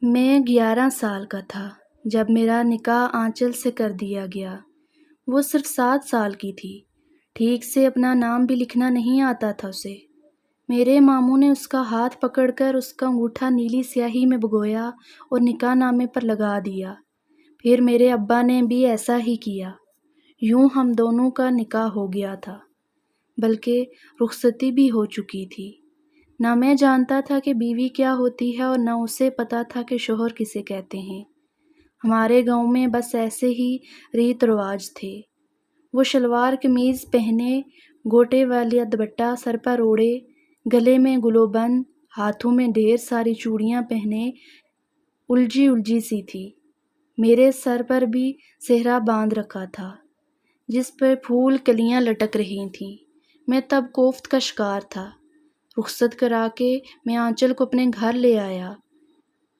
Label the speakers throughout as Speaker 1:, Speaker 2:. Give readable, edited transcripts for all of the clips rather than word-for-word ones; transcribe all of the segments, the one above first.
Speaker 1: میں 11 سال کا تھا جب میرا نکاح آنچل سے کر دیا گیا۔ وہ صرف 7 سال کی تھی۔ ٹھیک سے اپنا نام بھی لکھنا نہیں آتا تھا اسے۔ میرے ماموں نے اس کا ہاتھ پکڑ کر اس کا انگوٹھا نیلی سیاہی میں بھگویا اور نکاح نامے پر لگا دیا۔ پھر میرے ابا نے بھی ایسا ہی کیا۔ یوں ہم دونوں کا نکاح ہو گیا تھا، بلکہ رخصتی بھی ہو چکی تھی۔ نہ میں جانتا تھا کہ بیوی کیا ہوتی ہے اور نہ اسے پتا تھا کہ شوہر کسے کہتے ہیں۔ ہمارے گاؤں میں بس ایسے ہی ریت رواج تھے۔ وہ شلوار قمیض پہنے، گوٹے والا دوپٹہ سر پر اوڑھے، گلے میں گلوبند، ہاتھوں میں ڈھیر ساری چوڑیاں پہنے، الجھی سی تھی۔ میرے سر پر بھی سہرا باندھ رکھا تھا جس پر پھول کلیاں لٹک رہی تھیں۔ میں تب کوفت کا شکار تھا۔ رخصت کرا کے میں آنچل کو اپنے گھر لے آیا۔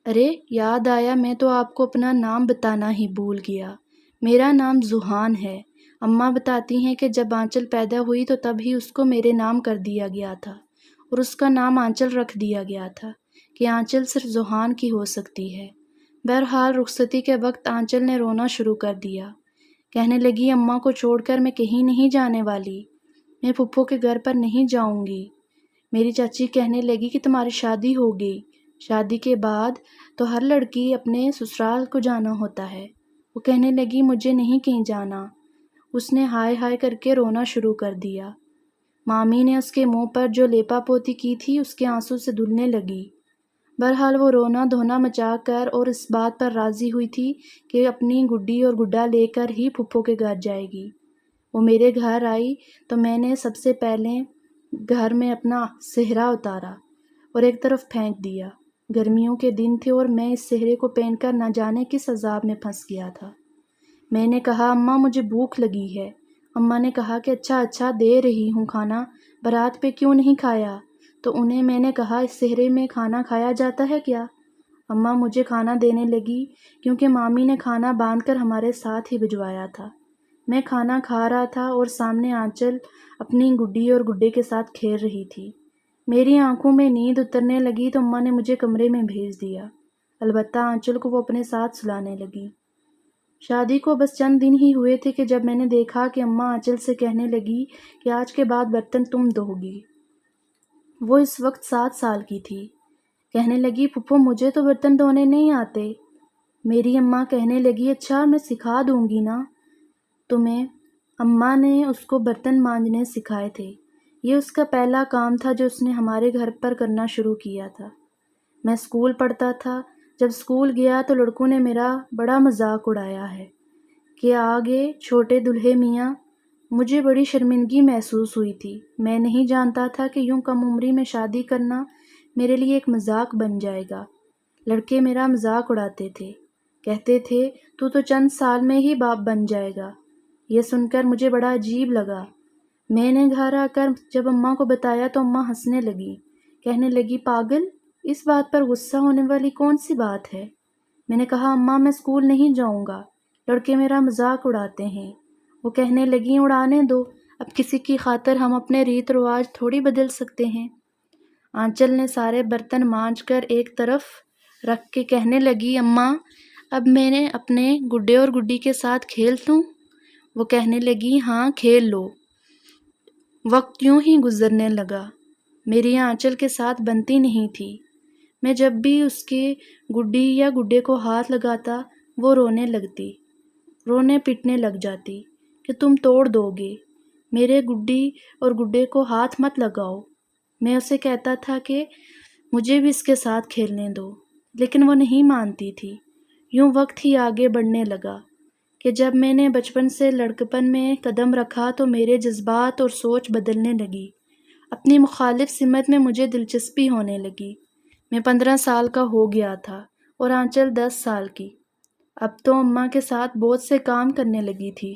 Speaker 1: ارے یاد آیا، میں تو آپ کو اپنا نام بتانا ہی بھول گیا۔ میرا نام ذوحان ہے۔ اماں بتاتی ہیں کہ جب آنچل پیدا ہوئی تو تب ہی اس کو میرے نام کر دیا گیا تھا اور اس کا نام آنچل رکھ دیا گیا تھا کہ آنچل صرف ذوحان کی ہو سکتی ہے۔ بہرحال رخصتی کے وقت آنچل نے رونا شروع کر دیا۔ کہنے لگی، اماں کو چھوڑ کر میں کہیں نہیں جانے والی، میں پھپھو کے گھر پر نہیں جاؤں گی۔ میری چاچی کہنے لگی کہ تمہاری شادی ہو گئی، شادی کے بعد تو ہر لڑکی اپنے سسرال کو جانا ہوتا ہے۔ وہ کہنے لگی، مجھے نہیں کہیں جانا۔ اس نے ہائے ہائے کر کے رونا شروع کر دیا۔ مامی نے اس کے منہ پر جو لیپا پوتی کی تھی اس کے آنسو سے دھلنے لگی۔ بہرحال وہ رونا دھونا مچا کر اور اس بات پر راضی ہوئی تھی کہ اپنی گڈی اور گڈا لے کر ہی پھپھو کے گھر جائے گی۔ وہ میرے گھر آئی تو میں نے سب سے پہلے گھر میں اپنا سہرا اتارا اور ایک طرف پھینک دیا۔ گرمیوں کے دن تھے اور میں اس سہرے کو پہن کر نہ جانے کس عذاب میں پھنس گیا تھا۔ میں نے کہا، اماں مجھے بھوک لگی ہے۔ اماں نے کہا کہ اچھا دے رہی ہوں کھانا، برات پہ کیوں نہیں کھایا؟ تو انہیں میں نے کہا، اس سہرے میں کھانا کھایا جاتا ہے کیا؟ اماں مجھے کھانا دینے لگی کیونکہ مامی نے کھانا باندھ کر ہمارے ساتھ ہی بھجوایا تھا۔ میں کھانا کھا رہا تھا اور سامنے آنچل اپنی گڈی اور گڈے کے ساتھ کھیل رہی تھی۔ میری آنکھوں میں نیند اترنے لگی تو اماں نے مجھے کمرے میں بھیج دیا۔ البتہ آنچل کو وہ اپنے ساتھ سلانے لگی۔ شادی کو بس چند دن ہی ہوئے تھے کہ جب میں نے دیکھا کہ اماں آنچل سے کہنے لگی کہ آج کے بعد برتن تم دھو گی۔ وہ اس وقت 7 سال کی تھی۔ کہنے لگی، پھپھو مجھے تو برتن دھونے نہیں آتے۔ میری اماں کہنے لگی، اچھا میں سکھا دوں گی نا تمہیں۔ اماں نے اس کو برتن مانجنے سکھائے تھے۔ یہ اس کا پہلا کام تھا جو اس نے ہمارے گھر پر کرنا شروع کیا تھا۔ میں اسکول پڑھتا تھا۔ جب اسکول گیا تو لڑکوں نے میرا بڑا مذاق اڑایا ہے کہ آگے چھوٹے دلہے میاں۔ مجھے بڑی شرمندگی محسوس ہوئی تھی۔ میں نہیں جانتا تھا کہ یوں کم عمری میں شادی کرنا میرے لیے ایک مذاق بن جائے گا۔ لڑکے میرا مذاق اڑاتے تھے، کہتے تھے تو چند سال میں ہی باپ بن جائے گا۔ یہ سن کر مجھے بڑا عجیب لگا۔ میں نے گھر آ کر جب اماں کو بتایا تو اماں ہنسنے لگی، کہنے لگی، پاگل، اس بات پر غصہ ہونے والی کون سی بات ہے؟ میں نے کہا، اماں میں اسکول نہیں جاؤں گا، لڑکے میرا مذاق اڑاتے ہیں۔ وہ کہنے لگیں، اڑانے دو، اب کسی کی خاطر ہم اپنے ریت رواج تھوڑی بدل سکتے ہیں۔ آنچل نے سارے برتن مانج کر ایک طرف رکھ کے کہنے لگی، اماں اب میں نے اپنے گڈے اور گڈی کے ساتھ کھیل لوں؟ وہ کہنے لگی، ہاں کھیل لو۔ وقت یوں ہی گزرنے لگا۔ میری آنچل کے ساتھ بنتی نہیں تھی۔ میں جب بھی اس کے گڈی یا گڈے کو ہاتھ لگاتا وہ رونے لگتی، رونے پٹنے لگ جاتی کہ تم توڑ دو گے، میرے گڈی اور گڈے کو ہاتھ مت لگاؤ۔ میں اسے کہتا تھا کہ مجھے بھی اس کے ساتھ کھیلنے دو، لیکن وہ نہیں مانتی تھی۔ یوں وقت ہی آگے بڑھنے لگا کہ جب میں نے بچپن سے لڑکپن میں قدم رکھا تو میرے جذبات اور سوچ بدلنے لگی۔ اپنی مخالف سمت میں مجھے دلچسپی ہونے لگی۔ میں 15 سال کا ہو گیا تھا اور آنچل 10 سال کی۔ اب تو اماں کے ساتھ بہت سے کام کرنے لگی تھی۔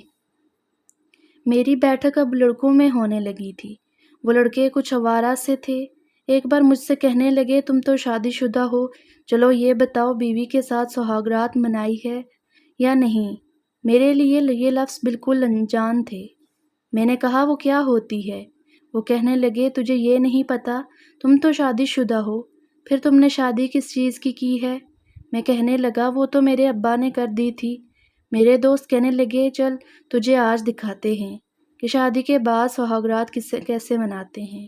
Speaker 1: میری بیٹھک اب لڑکوں میں ہونے لگی تھی۔ وہ لڑکے کچھ آوارہ سے تھے۔ ایک بار مجھ سے کہنے لگے، تم تو شادی شدہ ہو، چلو یہ بتاؤ بیوی کے ساتھ سہاگ رات منائی ہے یا نہیں؟ میرے لیے یہ لفظ بالکل انجان تھے۔ میں نے کہا، وہ کیا ہوتی ہے؟ وہ کہنے لگے، تجھے یہ نہیں پتا، تم تو شادی شدہ ہو، پھر تم نے شادی کس چیز کی ہے؟ میں کہنے لگا وہ تو میرے ابا نے کر دی تھی۔ میرے دوست کہنے لگے چل تجھے آج دکھاتے ہیں کہ شادی کے بعد سہاگرات کیسے مناتے ہیں۔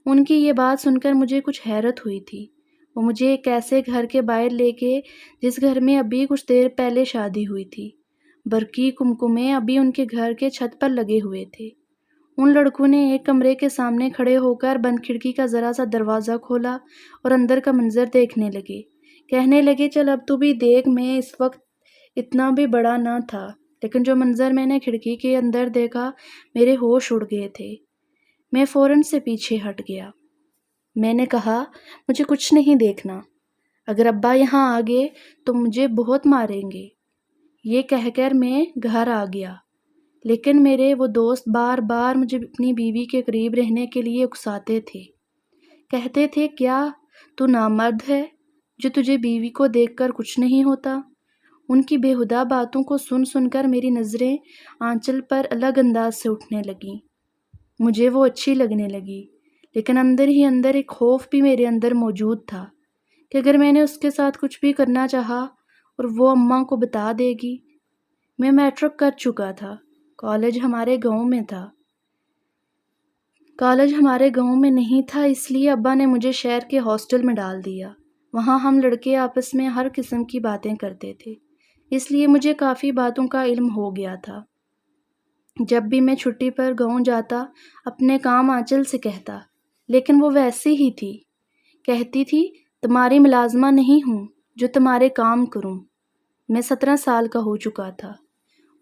Speaker 1: ان کی یہ بات سن کر مجھے کچھ حیرت ہوئی تھی۔ وہ مجھے ایک ایسے گھر کے باہر لے کے جس گھر میں ابھی کچھ دیر پہلے شادی ہوئی تھی۔ برقی کمکمے ابھی ان کے گھر کے چھت پر لگے ہوئے تھے۔ ان لڑکوں نے ایک کمرے کے سامنے کھڑے ہو کر بند کھڑکی کا ذرا سا دروازہ کھولا اور اندر کا منظر دیکھنے لگے۔ کہنے لگے چل اب تو بھی دیکھ، میں اس وقت اتنا بھی بڑا نہ تھا، لیکن جو منظر میں نے کھڑکی کے اندر دیکھا میرے ہوش اڑ گئے تھے۔ میں فوراً سے پیچھے ہٹ گیا۔ میں نے کہا مجھے کچھ نہیں دیکھنا، اگر ابا یہاں آ گئے تو مجھے بہت ماریں گے۔ یہ کہہ کر میں گھر آ گیا، لیکن میرے وہ دوست بار بار مجھے اپنی بیوی کے قریب رہنے کے لیے اکساتے تھے۔ کہتے تھے کیا تو نامرد ہے جو تجھے بیوی کو دیکھ کر کچھ نہیں ہوتا؟ ان کی بےہودہ باتوں کو سن سن کر میری نظریں آنچل پر الگ انداز سے اٹھنے لگیں۔ مجھے وہ اچھی لگنے لگی، لیکن اندر ہی اندر ایک خوف بھی میرے اندر موجود تھا کہ اگر میں نے اس کے ساتھ کچھ بھی کرنا چاہا اور وہ اماں کو بتا دے گی۔ میں میٹرک کر چکا تھا، کالج ہمارے گاؤں میں نہیں تھا، اس لیے ابا نے مجھے شہر کے ہاسٹل میں ڈال دیا۔ وہاں ہم لڑکے آپس میں ہر قسم کی باتیں کرتے تھے، اس لیے مجھے کافی باتوں کا علم ہو گیا تھا۔ جب بھی میں چھٹی پر گاؤں جاتا اپنے کام آنچل سے کہتا، لیکن وہ ویسی ہی تھی، کہتی تھی تمہاری ملازمہ نہیں ہوں جو تمہارے کام کروں۔ میں 17 سال کا ہو چکا تھا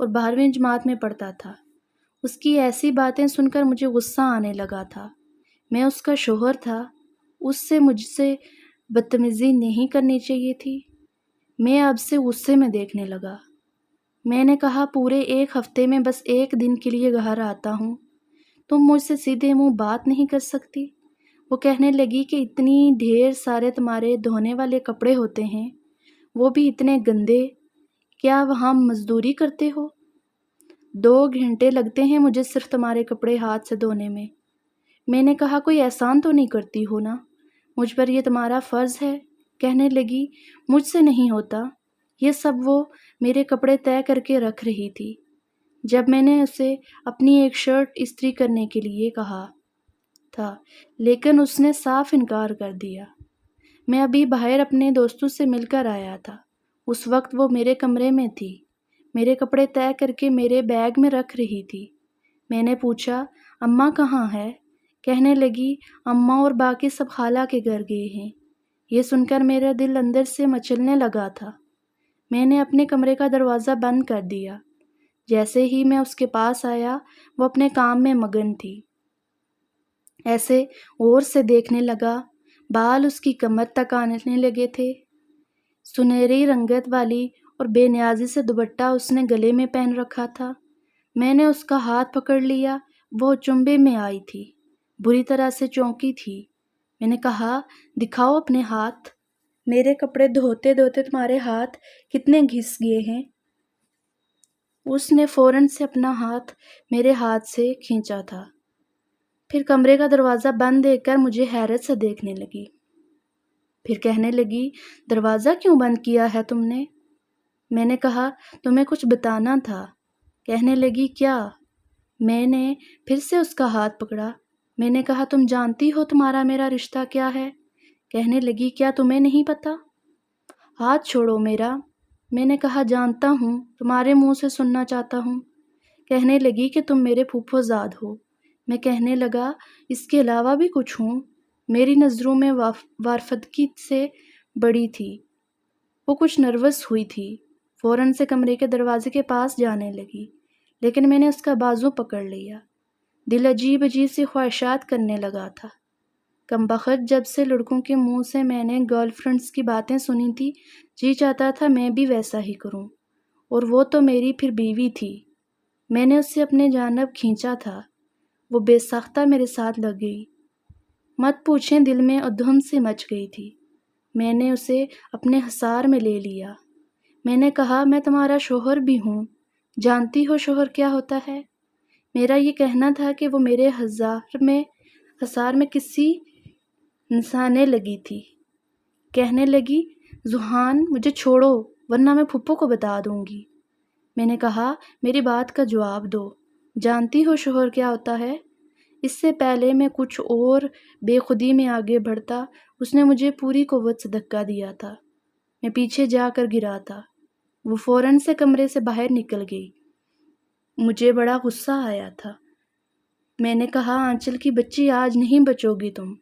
Speaker 1: اور 12ویں جماعت میں پڑھتا تھا۔ اس کی ایسی باتیں سن کر مجھے غصہ آنے لگا تھا۔ میں اس کا شوہر تھا، اس سے مجھ سے بدتمیزی نہیں کرنی چاہیے تھی۔ میں اب سے غصے میں دیکھنے لگا۔ میں نے کہا پورے 1 ہفتے میں بس 1 دن کے لیے گھر آتا ہوں، تم مجھ سے سیدھے منہ بات نہیں کر سکتی؟ وہ کہنے لگی کہ اتنی ڈھیر سارے تمہارے دھونے والے کپڑے ہوتے ہیں، وہ بھی اتنے گندے، کیا وہاں مزدوری کرتے ہو؟ 2 گھنٹے لگتے ہیں مجھے صرف تمہارے کپڑے ہاتھ سے دھونے میں۔ میں نے کہا کوئی احسان تو نہیں کرتی ہو نا، مجھ پر یہ تمہارا فرض ہے؟ کہنے لگی مجھ سے نہیں ہوتا یہ سب۔ وہ میرے کپڑے طے کر کے رکھ رہی تھی جب میں نے اسے اپنی ایک شرٹ استری کرنے کے لیے کہا تھا، لیکن اس نے صاف انکار کر دیا۔ میں ابھی باہر اپنے دوستوں سے مل کر آیا تھا، اس وقت وہ میرے کمرے میں تھی، میرے کپڑے طے کر کے میرے بیگ میں رکھ رہی تھی۔ میں نے پوچھا اماں کہاں ہے؟ کہنے لگی اماں اور باقی سب خالہ کے گھر گئے ہیں۔ یہ سن کر میرا دل اندر سے مچلنے لگا تھا۔ میں نے اپنے کمرے کا دروازہ بند کر دیا۔ جیسے ہی میں اس کے پاس آیا وہ اپنے کام میں مگن تھی، ایسے غور سے دیکھنے لگا، بال اس کی کمر تک آنے لگے تھے۔ سنہری رنگت والی اور بے نیازی سے دوپٹہ اس نے گلے میں پہن رکھا تھا۔ میں نے اس کا ہاتھ پکڑ لیا، وہ چنبے میں آئی تھی، بری طرح سے چونکی تھی۔ میں نے کہا دکھاؤ اپنے ہاتھ، میرے کپڑے دھوتے دھوتے تمہارے ہاتھ کتنے گھس گئے ہیں۔ اس نے فوراً سے اپنا ہاتھ میرے ہاتھ سے کھینچا تھا، پھر کمرے کا دروازہ بند دیکھ کر مجھے حیرت سے دیکھنے لگی۔ پھر کہنے لگی دروازہ کیوں بند کیا ہے تم نے؟ میں نے کہا تمہیں کچھ بتانا تھا۔ کہنے لگی کیا؟ میں نے پھر سے اس کا ہاتھ پکڑا۔ میں نے کہا تم جانتی ہو تمہارا میرا رشتہ کیا ہے؟ کہنے لگی کیا تمہیں نہیں پتا؟ ہاتھ چھوڑو میرا۔ میں نے کہا جانتا ہوں، تمہارے منہ سے سننا چاہتا ہوں۔ کہنے لگی کہ تم میرے پھوپھو زاد ہو۔ میں کہنے لگا اس کے علاوہ بھی کچھ ہوں؟ میری نظروں میں وارفتگی سے بڑی تھی، وہ کچھ نروس ہوئی تھی، فوراً سے کمرے کے دروازے کے پاس جانے لگی، لیکن میں نے اس کا بازو پکڑ لیا۔ دل عجیب عجیب سی خواہشات کرنے لگا تھا۔ کم بخت جب سے لڑکوں کے منہ سے میں نے گرل فرینڈز کی باتیں سنی تھی، جی چاہتا تھا میں بھی ویسا ہی کروں، اور وہ تو میری پھر بیوی تھی۔ میں نے اسے اپنے جانب کھینچا تھا، وہ بے ساختہ میرے ساتھ لگ گئی۔ مت پوچھیں دل میں ادھم سی مچ گئی تھی۔ میں نے اسے اپنے حصار میں لے لیا۔ میں نے کہا میں تمہارا شوہر بھی ہوں، جانتی ہو شوہر کیا ہوتا ہے؟ میرا یہ کہنا تھا کہ وہ میرے حصار میں کسی نسانے لگی تھی۔ کہنے لگی ذوحان مجھے چھوڑو ورنہ میں پھپھو کو بتا دوں گی۔ میں نے کہا میری بات کا جواب دو، جانتی ہو شوہر کیا ہوتا ہے؟ اس سے پہلے میں کچھ اور بے خودی میں آگے بڑھتا اس نے مجھے پوری قوت سے دھکا دیا تھا، میں پیچھے جا کر گرا تھا۔ وہ فوراً سے کمرے سے باہر نکل گئی۔ مجھے بڑا غصہ آیا تھا۔ میں نے کہا آنچل کی بچی آج نہیں بچو گی تم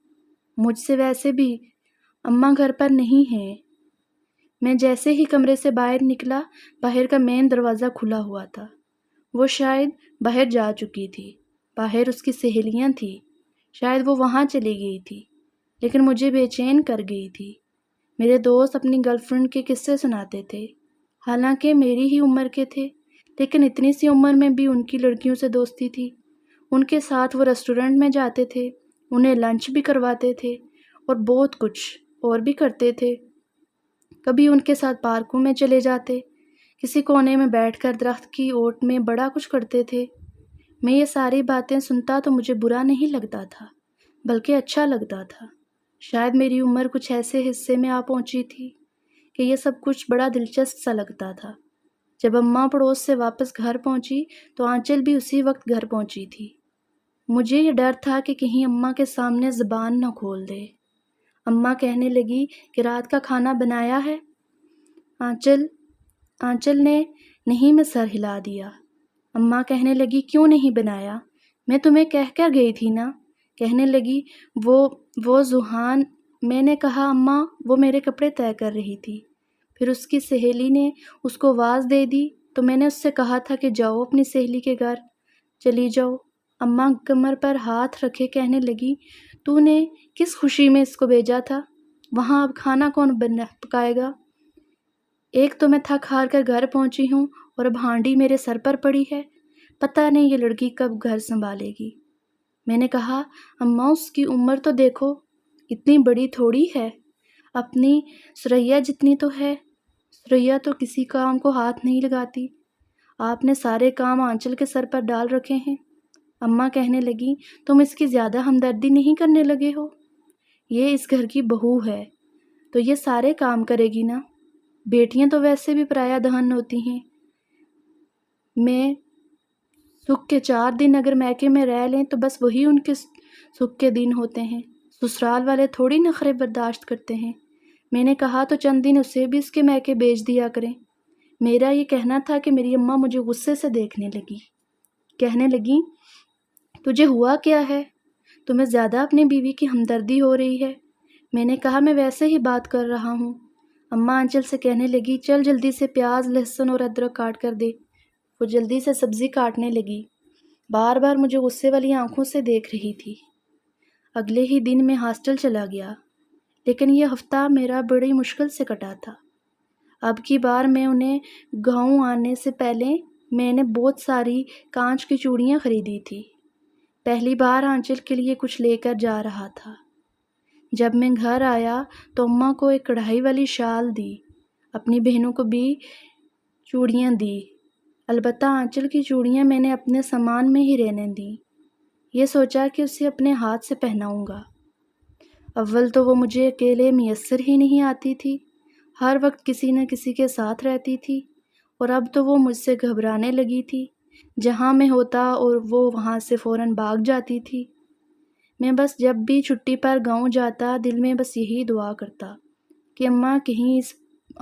Speaker 1: مجھ سے، ویسے بھی اماں گھر پر نہیں ہیں۔ میں جیسے ہی کمرے سے باہر نکلا، باہر کا مین دروازہ کھلا ہوا تھا۔ وہ شاید باہر جا چکی تھی، باہر اس کی سہیلیاں تھیں، شاید وہ وہاں چلی گئی تھی، لیکن مجھے بے چین کر گئی تھی۔ میرے دوست اپنی گرل فرینڈ کے قصے سناتے تھے، حالانکہ میری ہی عمر کے تھے، لیکن اتنی سی عمر میں بھی ان کی لڑکیوں سے دوستی تھی۔ ان کے ساتھ وہ ریسٹورنٹ میں جاتے تھے، انہیں لنچ بھی کرواتے تھے اور بہت کچھ اور بھی کرتے تھے۔ کبھی ان کے ساتھ پارکوں میں چلے جاتے، کسی کونے میں بیٹھ کر درخت کی اوٹ میں بڑا کچھ کرتے تھے۔ میں یہ ساری باتیں سنتا تو مجھے برا نہیں لگتا تھا، بلکہ اچھا لگتا تھا۔ شاید میری عمر کچھ ایسے حصے میں آ پہنچی تھی کہ یہ سب کچھ بڑا دلچسپ سا لگتا تھا۔ جب اماں پڑوس سے واپس گھر پہنچی تو آنچل بھی اسی وقت گھر پہنچی تھی۔ مجھے یہ ڈر تھا کہ کہیں اماں کے سامنے زبان نہ کھول دے۔ اماں کہنے لگی کہ رات کا کھانا بنایا ہے؟ آنچل نے نہیں میں سر ہلا دیا۔ اماں کہنے لگی کیوں نہیں بنایا؟ میں تمہیں کہہ کر گئی تھی نا۔ کہنے لگی وہ ذوحان۔ میں نے کہا اماں وہ میرے کپڑے طے کر رہی تھی، پھر اس کی سہیلی نے اس کو آواز دے دی تو میں نے اس سے کہا تھا کہ جاؤ اپنی سہیلی کے گھر چلی جاؤ۔ اماں کمر پر ہاتھ رکھے کہنے لگی تو نے کس خوشی میں اس کو بھیجا تھا؟ وہاں اب کھانا کون پکائے گا؟ ایک تو میں تھک ہار کر گھر پہنچی ہوں اور اب ہانڈی میرے سر پر پڑی ہے، پتہ نہیں یہ لڑکی کب گھر سنبھالے گی۔ میں نے کہا اماں اس کی عمر تو دیکھو، اتنی بڑی تھوڑی ہے، اپنی سریا جتنی تو ہے۔ سریا تو کسی کام کو ہاتھ نہیں لگاتی، آپ نے سارے کام آنچل کے سر پر ڈال رکھے ہیں۔ اماں کہنے لگی تم اس کی زیادہ ہمدردی نہیں کرنے لگے ہو؟ یہ اس گھر کی بہو ہے تو یہ سارے کام کرے گی نا، بیٹیاں تو ویسے بھی پرایا دہن ہوتی ہیں۔ میں سکھ کے 4 دن اگر میکے میں رہ لیں تو بس وہی ان کے سکھ کے دن ہوتے ہیں، سسرال والے تھوڑی نخرے برداشت کرتے ہیں۔ میں نے کہا تو چند دن اسے بھی اس کے میکے بھیج دیا کریں۔ میرا یہ کہنا تھا کہ میری اماں مجھے غصے سے دیکھنے لگی، کہنے لگی تجھے ہوا کیا ہے؟ تمہیں زیادہ اپنی بیوی کی ہمدردی ہو رہی ہے۔ میں نے کہا میں ویسے ہی بات کر رہا ہوں۔ اماں آنچل سے کہنے لگی چل جلدی سے پیاز لہسن اور ادرک کاٹ کر دے۔ وہ جلدی سے سبزی کاٹنے لگی، بار بار مجھے غصے والی آنکھوں سے دیکھ رہی تھی۔ اگلے ہی دن میں ہاسٹل چلا گیا، لیکن یہ ہفتہ میرا بڑی مشکل سے کٹا تھا۔ اب کی بار میں انہیں گاؤں آنے سے پہلے میں نے بہت ساری کانچ کی چوڑیاں خریدی تھی۔ پہلی بار آنچل کے لیے کچھ لے کر جا رہا تھا۔ جب میں گھر آیا تو اماں کو ایک کڑھائی والی شال دی، اپنی بہنوں کو بھی چوڑیاں دی، البتہ آنچل کی چوڑیاں میں نے اپنے سامان میں ہی رہنے دیں۔ یہ سوچا کہ اسے اپنے ہاتھ سے پہناؤں گا۔ اول تو وہ مجھے اکیلے میسر ہی نہیں آتی تھی، ہر وقت کسی نہ کسی کے ساتھ رہتی تھی، اور اب تو وہ مجھ سے گھبرانے لگی تھی۔ جہاں میں ہوتا اور وہ وہاں سے فوراً بھاگ جاتی تھی۔ میں بس جب بھی چھٹی پر گاؤں جاتا دل میں بس یہی دعا کرتا کہ اماں کہیں اس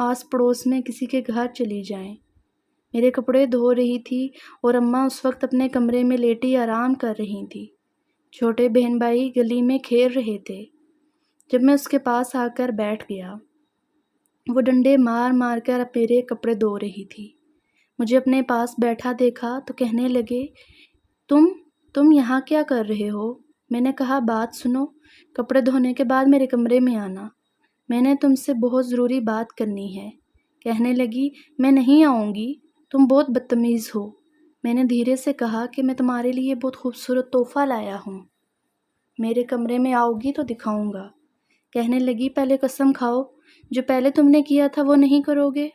Speaker 1: آس پڑوس میں کسی کے گھر چلی جائیں۔ میرے کپڑے دھو رہی تھی اور اماں اس وقت اپنے کمرے میں لیٹی آرام کر رہی تھی۔ چھوٹے بہن بھائی گلی میں کھیل رہے تھے۔ جب میں اس کے پاس آ کر بیٹھ گیا، وہ ڈنڈے مار مار کر میرے کپڑے دھو رہی تھی۔ مجھے اپنے پاس بیٹھا دیکھا تو کہنے لگے تم یہاں کیا کر رہے ہو؟ میں نے کہا بات سنو، کپڑے دھونے کے بعد میرے کمرے میں آنا، میں نے تم سے بہت ضروری بات کرنی ہے۔ کہنے لگی میں نہیں آؤں گی، تم بہت بدتمیز ہو۔ میں نے دھیرے سے کہا کہ میں تمہارے لیے بہت خوبصورت تحفہ لایا ہوں، میرے کمرے میں آؤ گی تو دکھاؤں گا۔ کہنے لگی پہلے قسم کھاؤ جو پہلے تم نے کیا تھا وہ نہیں کرو گے۔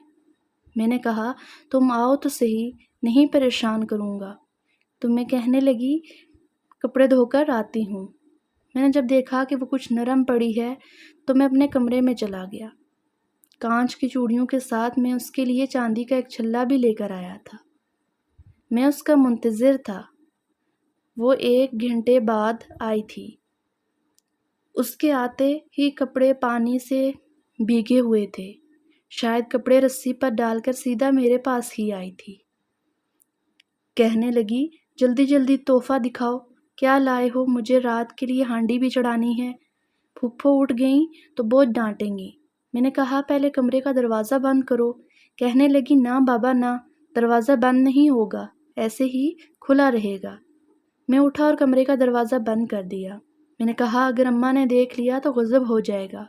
Speaker 1: میں نے کہا تم آؤ تو صحیح، نہیں پریشان کروں گا۔ تمہیں کہنے لگی کپڑے دھو کر آتی ہوں۔ میں نے جب دیکھا کہ وہ کچھ نرم پڑی ہے تو میں اپنے کمرے میں چلا گیا۔ کانچ کی چوڑیوں کے ساتھ میں اس کے لیے چاندی کا ایک چھلا بھی لے کر آیا تھا۔ میں اس کا منتظر تھا۔ وہ 1 گھنٹے بعد آئی تھی۔ اس کے آتے ہی کپڑے پانی سے بھیگے ہوئے تھے۔ شاید کپڑے رسی پر ڈال کر سیدھا میرے پاس ہی آئی تھی۔ کہنے لگی، جلدی جلدی تحفہ دکھاؤ، کیا لائے ہو؟ مجھے رات کے لیے ہانڈی بھی چڑھانی ہے۔ پھپھو اٹھ گئیں تو بہت ڈانٹیں گی۔ میں نے کہا پہلے کمرے کا دروازہ بند کرو۔ کہنے لگی، نہ بابا نہ، دروازہ بند نہیں ہوگا، ایسے ہی کھلا رہے گا۔ میں اٹھا اور کمرے کا دروازہ بند کر دیا۔ میں نے کہا اگر اماں نے دیکھ لیا تو غضب ہو جائے گا۔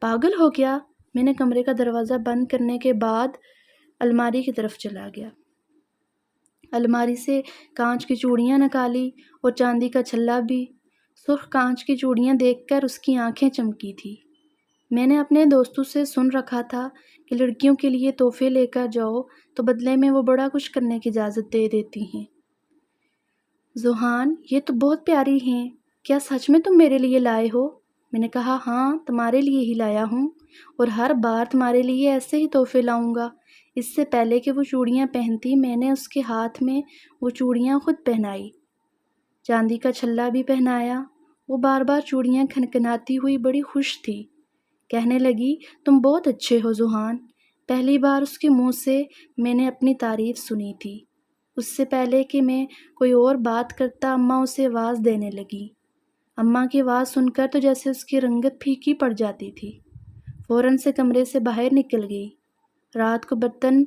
Speaker 1: پاگل ہو کیا؟ میں نے کمرے کا دروازہ بند کرنے کے بعد الماری کی طرف چلا گیا۔ الماری سے کانچ کی چوڑیاں نکالی اور چاندی کا چھلا بھی۔ سرخ کانچ کی چوڑیاں دیکھ کر اس کی آنکھیں چمکی تھی۔ میں نے اپنے دوستوں سے سن رکھا تھا کہ لڑکیوں کے لیے تحفے لے کر جاؤ تو بدلے میں وہ بڑا کچھ کرنے کی اجازت دے دیتی ہیں۔ ذوحان، یہ تو بہت پیاری ہیں، کیا سچ میں تم میرے لیے لائے ہو؟ میں نے کہا ہاں، تمہارے لیے ہی لایا ہوں، اور ہر بار تمہارے لیے ایسے ہی تحفے لاؤں گا۔ اس سے پہلے کہ وہ چوڑیاں پہنتی، میں نے اس کے ہاتھ میں وہ چوڑیاں خود پہنائی، چاندی کا چھلا بھی پہنایا۔ وہ بار بار چوڑیاں کھنکھناتی ہوئی بڑی خوش تھی۔ کہنے لگی، تم بہت اچھے ہو ذوحان۔ پہلی بار اس کے منہ سے میں نے اپنی تعریف سنی تھی۔ اس سے پہلے کہ میں کوئی اور بات کرتا، اماں اسے آواز دینے لگی۔ اماں کی آواز سن کر تو جیسے اس کی رنگت پھیکی پڑ جاتی تھی۔ فوراً سے کمرے سے باہر نکل گئی۔ رات کو برتن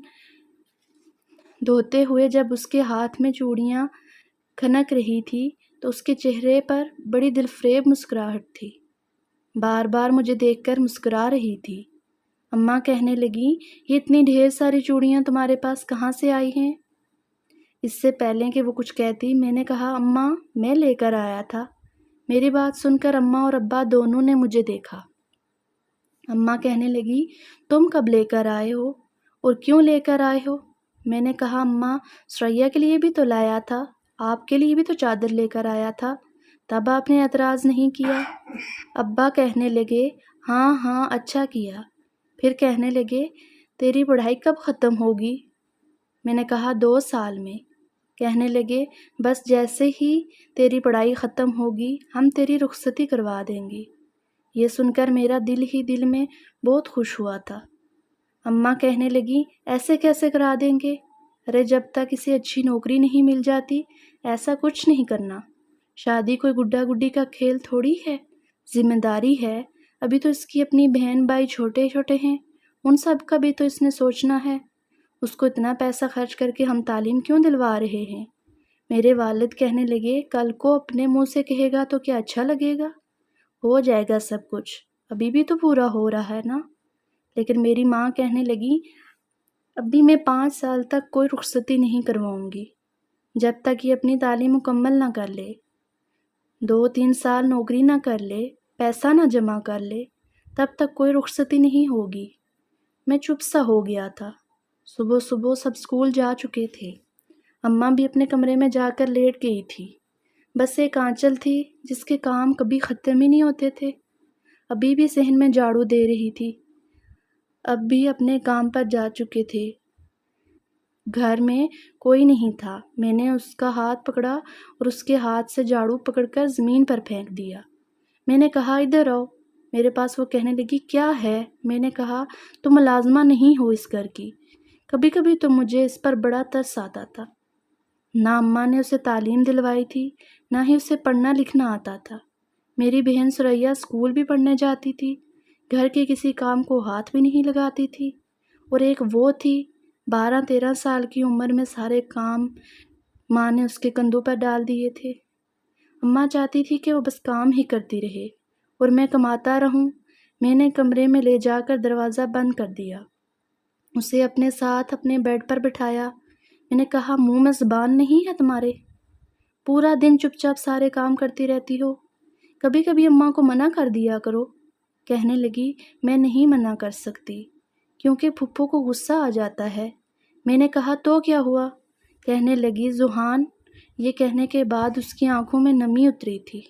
Speaker 1: دھوتے ہوئے جب اس کے ہاتھ میں چوڑیاں کھنک رہی تھی تو اس کے چہرے پر بڑی دلفریب مسکراہٹ تھی۔ بار بار مجھے دیکھ کر مسکرا رہی تھی۔ اماں کہنے لگی، یہ اتنی ڈھیر ساری چوڑیاں تمہارے پاس کہاں سے آئی ہیں؟ اس سے پہلے کہ وہ کچھ کہتی، میں نے کہا اماں میں لے کر آیا تھا۔ میری بات سن کر اماں اور ابا دونوں نے مجھے دیکھا۔ اماں کہنے لگی، تم کب لے کر آئے ہو اور کیوں لے کر آئے ہو؟ میں نے کہا اماں، سریا کے لیے بھی تو لایا تھا، آپ کے لیے بھی تو چادر لے کر آیا تھا، تب آپ نے اعتراض نہیں کیا۔ ابا کہنے لگے، ہاں ہاں اچھا کیا۔ پھر کہنے لگے، تیری پڑھائی کب ختم ہوگی؟ میں نے کہا 2 سال میں۔ کہنے لگے، بس جیسے ہی تیری پڑھائی ختم ہوگی ہم تیری رخصتی کروا دیں گے۔ یہ سن کر میرا دل ہی دل میں بہت خوش ہوا تھا۔ اماں کہنے لگی، ایسے کیسے کرا دیں گے؟ ارے جب تک اسے اچھی نوکری نہیں مل جاتی ایسا کچھ نہیں کرنا۔ شادی کوئی گڈا گڈی کا کھیل تھوڑی ہے، ذمہ داری ہے۔ ابھی تو اس کی اپنی بہن بھائی چھوٹے چھوٹے ہیں، ان سب کا بھی تو اس نے سوچنا ہے۔ اس کو اتنا پیسہ خرچ کر کے ہم تعلیم کیوں دلوا رہے ہیں؟ میرے والد کہنے لگے، کل کو اپنے منہ سے کہے گا تو کیا اچھا لگے گا؟ ہو جائے گا سب کچھ، ابھی بھی تو پورا ہو رہا ہے نا۔ لیکن میری ماں کہنے لگی، ابھی میں 5 سال تک کوئی رخصتی نہیں کرواؤں گی، جب تک یہ اپنی تعلیم مکمل نہ کر لے، 2-3 سال نوکری نہ کر لے، پیسہ نہ جمع کر لے، تب تک کوئی رخصتی نہیں ہوگی۔ میں چپ سا ہو گیا تھا۔ صبح صبح سب اسکول جا چکے تھے۔ اماں بھی اپنے کمرے میں جا کر لیٹ گئی تھی۔ بس ایک آنچل تھی جس کے کام کبھی ختم ہی نہیں ہوتے تھے، ابھی بھی صحن میں جھاڑو دے رہی تھی۔ اب بھی اپنے کام پر جا چکے تھے۔ گھر میں کوئی نہیں تھا۔ میں نے اس کا ہاتھ پکڑا اور اس کے ہاتھ سے جھاڑو پکڑ کر زمین پر پھینک دیا۔ میں نے کہا ادھر آؤ میرے پاس۔ وہ کہنے لگی، کیا ہے؟ میں نے کہا، تم ملازمہ نہیں ہو اس گھر کی۔ کبھی کبھی تو مجھے اس پر بڑا ترس آتا تھا۔ نہ اماں نے اسے تعلیم دلوائی تھی، نہ ہی اسے پڑھنا لکھنا آتا تھا۔ میری بہن سریا اسکول بھی پڑھنے جاتی تھی، گھر کے کسی کام کو ہاتھ بھی نہیں لگاتی تھی، اور ایک وہ تھی 12-13 سال کی عمر میں سارے کام ماں نے اس کے کندھوں پر ڈال دیے تھے۔ اماں چاہتی تھی کہ وہ بس کام ہی کرتی رہے اور میں کماتا رہوں۔ میں نے کمرے میں لے جا کر دروازہ بند کر دیا، اسے اپنے ساتھ اپنے بیڈ پر بٹھایا۔ میں نے کہا، منہ میں زبان نہیں ہے تمہارے؟ پورا دن چپ چاپ سارے کام کرتی رہتی ہو، کبھی کبھی اماں کو منع کر دیا کرو۔ کہنے لگی، میں نہیں منع کر سکتی کیونکہ پھپھو کو غصہ آ جاتا ہے۔ میں نے کہا، تو کیا ہوا؟ کہنے لگی، ذوحان۔ یہ کہنے کے بعد اس کی آنکھوں میں نمی اتری تھی۔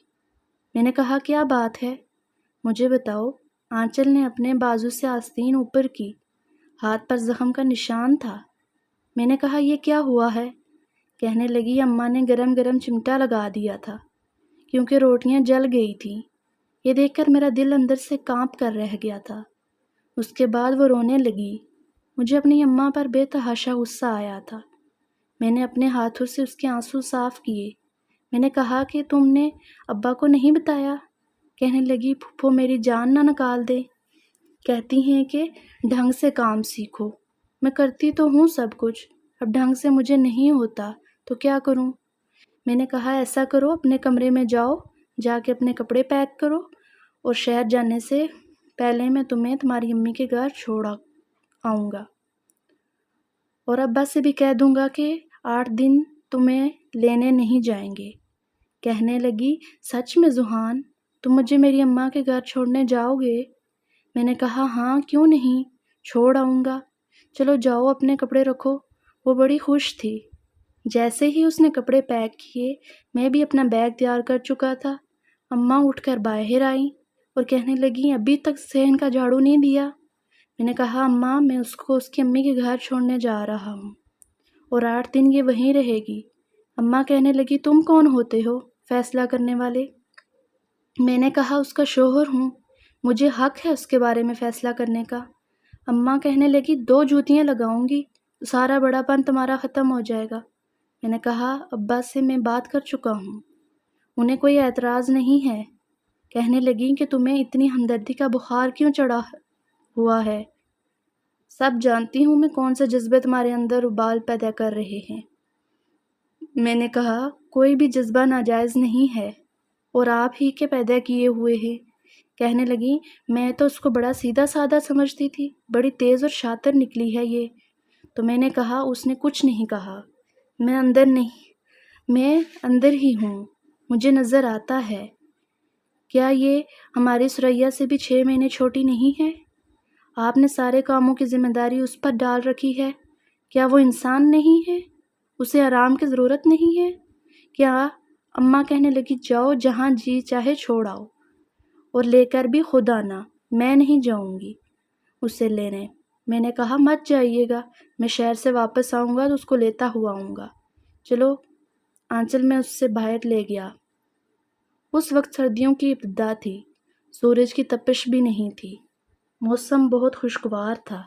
Speaker 1: میں نے کہا، کیا بات ہے؟ مجھے بتاؤ۔ آنچل نے اپنے بازو سے آستین اوپر کی، ہاتھ پر زخم کا نشان تھا۔ میں نے کہا یہ کیا ہوا ہے؟ کہنے لگی اماں نے گرم گرم چمٹا لگا دیا تھا کیونکہ روٹیاں جل گئی تھیں۔ یہ دیکھ کر میرا دل اندر سے کانپ کر رہ گیا تھا۔ اس کے بعد وہ رونے لگی۔ مجھے اپنی اماں پر بے تحاشا غصہ آیا تھا۔ میں نے اپنے ہاتھوں سے اس کے آنسو صاف کیے۔ میں نے کہا کہ تم نے ابا کو نہیں بتایا؟ کہنے لگی پھپھو میری جان نہ نکال دے، کہتی ہیں کہ ڈھنگ سے کام سیکھو۔ میں کرتی تو ہوں سب کچھ، اب ڈھنگ سے مجھے نہیں ہوتا تو کیا کروں؟ میں نے کہا ایسا کرو، اپنے کمرے میں جاؤ، جا کے اپنے کپڑے پیک کرو اور شہر جانے سے پہلے میں تمہیں تمہاری امی کے گھر چھوڑ آؤں گا، اور ابا سے بھی کہہ دوں گا کہ 8 دن تمہیں لینے نہیں جائیں گے۔ کہنے لگی سچ میں زوحان، تم مجھے میری اماں کے گھر چھوڑنے جاؤ گے؟ میں نے کہا ہاں کیوں نہیں، چھوڑ آؤں گا، چلو جاؤ اپنے کپڑے رکھو۔ وہ بڑی خوش تھی۔ جیسے ہی اس نے کپڑے پیک کیے، میں بھی اپنا بیگ تیار کر چکا تھا۔ اماں اٹھ کر باہر آئیں اور کہنے لگیں ابھی تک صحن کا جھاڑو نہیں دیا۔ میں نے کہا اماں میں اس کو اس کی امی کے گھر چھوڑنے جا رہا ہوں اور 8 دن یہ وہیں رہے گی۔ اماں کہنے لگی تم کون ہوتے ہو فیصلہ کرنے والے؟ میں نے کہا اس کا شوہر ہوں، مجھے حق ہے اس کے بارے میں فیصلہ کرنے کا۔ اماں کہنے لگی 2 جوتیاں لگاؤں گی تو سارا بڑا پن تمہارا ختم ہو جائے گا۔ میں نے کہا ابا سے میں بات کر چکا ہوں، انہیں کوئی اعتراض نہیں ہے۔ کہنے لگیں کہ تمہیں اتنی ہمدردی کا بخار کیوں چڑھا ہوا ہے؟ سب جانتی ہوں میں کون سے جذبے تمہارے اندر ابال پیدا کر رہے ہیں۔ میں نے کہا کوئی بھی جذبہ ناجائز نہیں ہے اور آپ ہی کے پیدا کیے ہوئے ہیں۔ کہنے لگی میں تو اس کو بڑا سیدھا سادہ سمجھتی تھی، بڑی تیز اور شاطر نکلی ہے یہ۔ تو میں نے کہا اس نے کچھ نہیں کہا، میں اندر ہی ہوں، مجھے نظر آتا ہے۔ کیا یہ ہماری سریا سے بھی 6 مہینے چھوٹی نہیں ہے؟ آپ نے سارے کاموں کی ذمہ داری اس پر ڈال رکھی ہے۔ کیا وہ انسان نہیں ہے؟ اسے آرام کی ضرورت نہیں ہے کیا؟ اماں کہنے لگی جاؤ جہاں جی چاہے چھوڑ آؤ، اور لے کر بھی خود آنا، میں نہیں جاؤں گی اسے لینے۔ میں نے کہا مت جائیے گا، میں شہر سے واپس آؤں گا تو اس کو لیتا ہوا آؤں گا، چلو۔ آنچل میں اس سے باہر لے گیا۔ اس وقت سردیوں کی ابتدا تھی، سورج کی تپش بھی نہیں تھی، موسم بہت خوشگوار تھا۔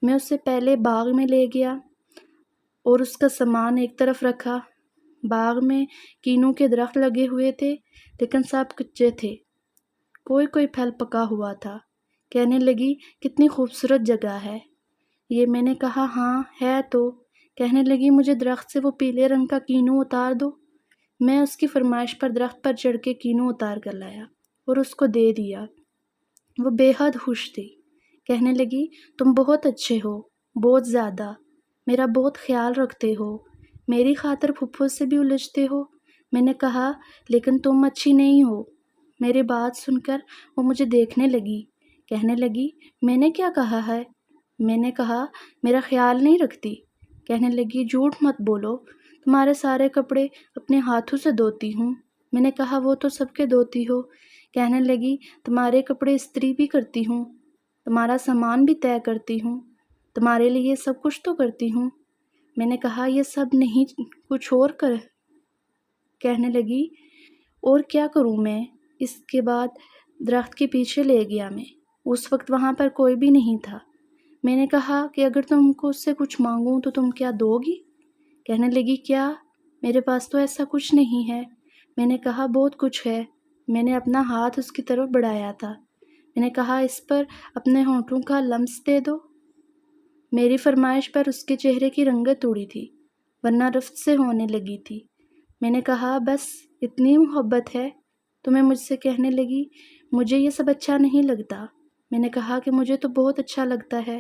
Speaker 1: میں اسے پہلے باغ میں لے گیا اور اس کا سامان ایک طرف رکھا۔ باغ میں کینو کے درخت لگے ہوئے تھے لیکن سب کچے تھے، کوئی پھل پکا ہوا تھا۔ کہنے لگی کتنی خوبصورت جگہ ہے یہ۔ میں نے کہا ہاں ہے تو۔ کہنے لگی مجھے درخت سے وہ پیلے رنگ کا کینو اتار دو۔ میں اس کی فرمائش پر درخت پر چڑھ کے کینو اتار کر لایا اور اس کو دے دیا۔ وہ بے حد خوش تھی۔ کہنے لگی تم بہت اچھے ہو، بہت زیادہ، میرا بہت خیال رکھتے ہو، میری خاطر پھپھو سے بھی الجھتے ہو۔ میں نے کہا لیکن تم اچھی نہیں ہو۔ میری بات سن کر وہ مجھے دیکھنے لگی۔ کہنے لگی میں نے کیا کہا ہے؟ میں نے کہا میرا خیال نہیں رکھتی۔ کہنے لگی جھوٹ مت بولو، تمہارے سارے کپڑے اپنے ہاتھوں سے دھوتی ہوں۔ میں نے کہا وہ تو سب کے دھوتی ہو۔ کہنے لگی تمہارے کپڑے استری بھی کرتی ہوں، تمہارا سامان بھی طے کرتی ہوں، تمہارے لیے سب کچھ تو کرتی ہوں۔ میں نے کہا یہ سب نہیں کچھ اور کر۔ کہنے لگی اور کیا کروں میں؟ اس کے بعد درخت کے پیچھے لے گیا میں۔ اس وقت وہاں پر کوئی بھی نہیں تھا۔ میں نے کہا کہ اگر تم کو اس سے کچھ مانگوں تو تم کیا دو گی؟ کہنے لگی کیا؟ میرے پاس تو ایسا کچھ نہیں ہے۔ میں نے کہا بہت کچھ ہے۔ میں نے اپنا ہاتھ اس کی طرف بڑھایا تھا۔ میں نے کہا اس پر اپنے ہونٹوں کا لمس دے دو۔ میری فرمائش پر اس کے چہرے کی رنگت اڑی تھی، ورنہ رفت سے ہونے لگی تھی۔ میں نے کہا بس اتنی محبت ہے تمہیں مجھ سے؟ کہنے لگی مجھے یہ سب اچھا نہیں لگتا۔ میں نے کہا کہ مجھے تو بہت اچھا لگتا ہے،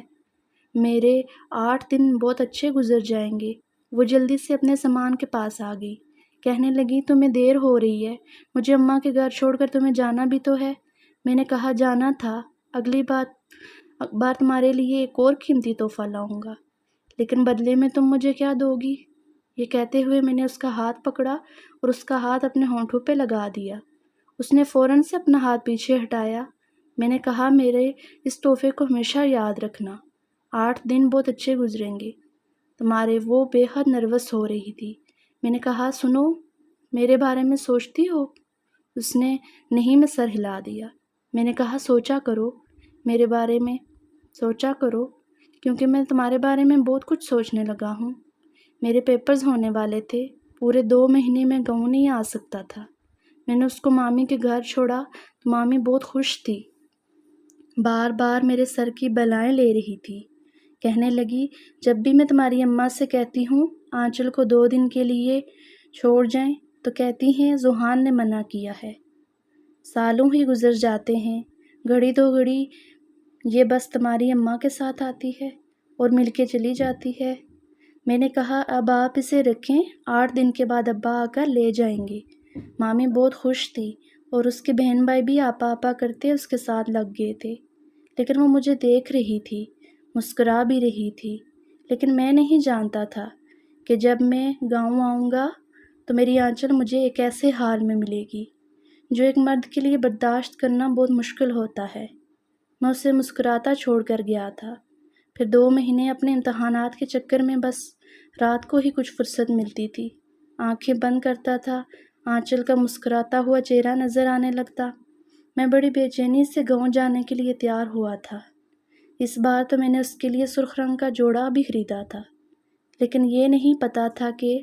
Speaker 1: میرے 8 دن بہت اچھے گزر جائیں گے۔ وہ جلدی سے اپنے سامان کے پاس آ گئی۔ کہنے لگی تمہیں دیر ہو رہی ہے، مجھے اماں کے گھر چھوڑ کر تمہیں جانا بھی تو ہے۔ میں نے کہا جانا تھا، اگلی بار تمہارے لیے ایک اور قیمتی تحفہ لاؤں گا، لیکن بدلے میں تم مجھے کیا دو گی؟ یہ کہتے ہوئے میں نے اس کا ہاتھ پکڑا اور اس کا ہاتھ اپنے ہونٹوں پہ لگا دیا۔ اس نے فوراً سے اپنا ہاتھ پیچھے ہٹایا میں نے کہا میرے اس تحفے کو ہمیشہ یاد رکھنا، 8 دن بہت اچھے گزریں گے تمہارے۔ وہ بے حد نروس ہو رہی تھی۔ میں نے کہا سنو، میرے بارے میں سوچتی ہو؟ اس نے نہیں میں سر ہلا دیا۔ میں نے کہا سوچا کرو، میرے بارے میں سوچا کرو، کیونکہ میں تمہارے بارے میں بہت کچھ سوچنے لگا ہوں۔ میرے پیپرز ہونے والے تھے، پورے 2 مہینے میں گاؤں نہیں آ سکتا تھا۔ میں نے اس کو مامی کے گھر چھوڑا تو مامی بہت خوش تھی، بار بار میرے سر کی بلائیں لے رہی تھی۔ کہنے لگی جب بھی میں تمہاری اماں سے کہتی ہوں آنچل کو 2 دن کے لیے چھوڑ جائیں تو کہتی ہیں زوہان نے منع کیا ہے۔ سالوں ہی گزر جاتے ہیں، گھڑی دو گھڑی یہ بس تمہاری اماں کے ساتھ آتی ہے اور مل کے چلی جاتی ہے۔ میں نے کہا اب آپ اسے رکھیں، 8 دن کے بعد ابا آ کر لے جائیں گے۔ مامی بہت خوش تھی اور اس کے بہن بھائی بھی آپا آپا کرتے اس کے ساتھ لگ گئے تھے، لیکن وہ مجھے دیکھ رہی تھی، مسکرا بھی رہی تھی۔ لیکن میں نہیں جانتا تھا کہ جب میں گاؤں آؤں گا تو میری آنچل مجھے ایک ایسے حال میں ملے گی جو ایک مرد کے لیے برداشت کرنا بہت مشکل ہوتا ہے۔ میں اسے مسکراتا چھوڑ کر گیا تھا۔ پھر 2 مہینے اپنے امتحانات کے چکر میں بس رات کو ہی کچھ فرصت ملتی تھی۔ آنکھیں بند کرتا تھا، آنچل کا مسکراتا ہوا چہرہ نظر آنے لگتا۔ میں بڑی بے چینی سے گاؤں جانے کے لیے تیار ہوا تھا۔ اس بار تو میں نے اس کے لیے سرخ رنگ کا جوڑا بھی خریدا تھا، لیکن یہ نہیں پتا تھا کہ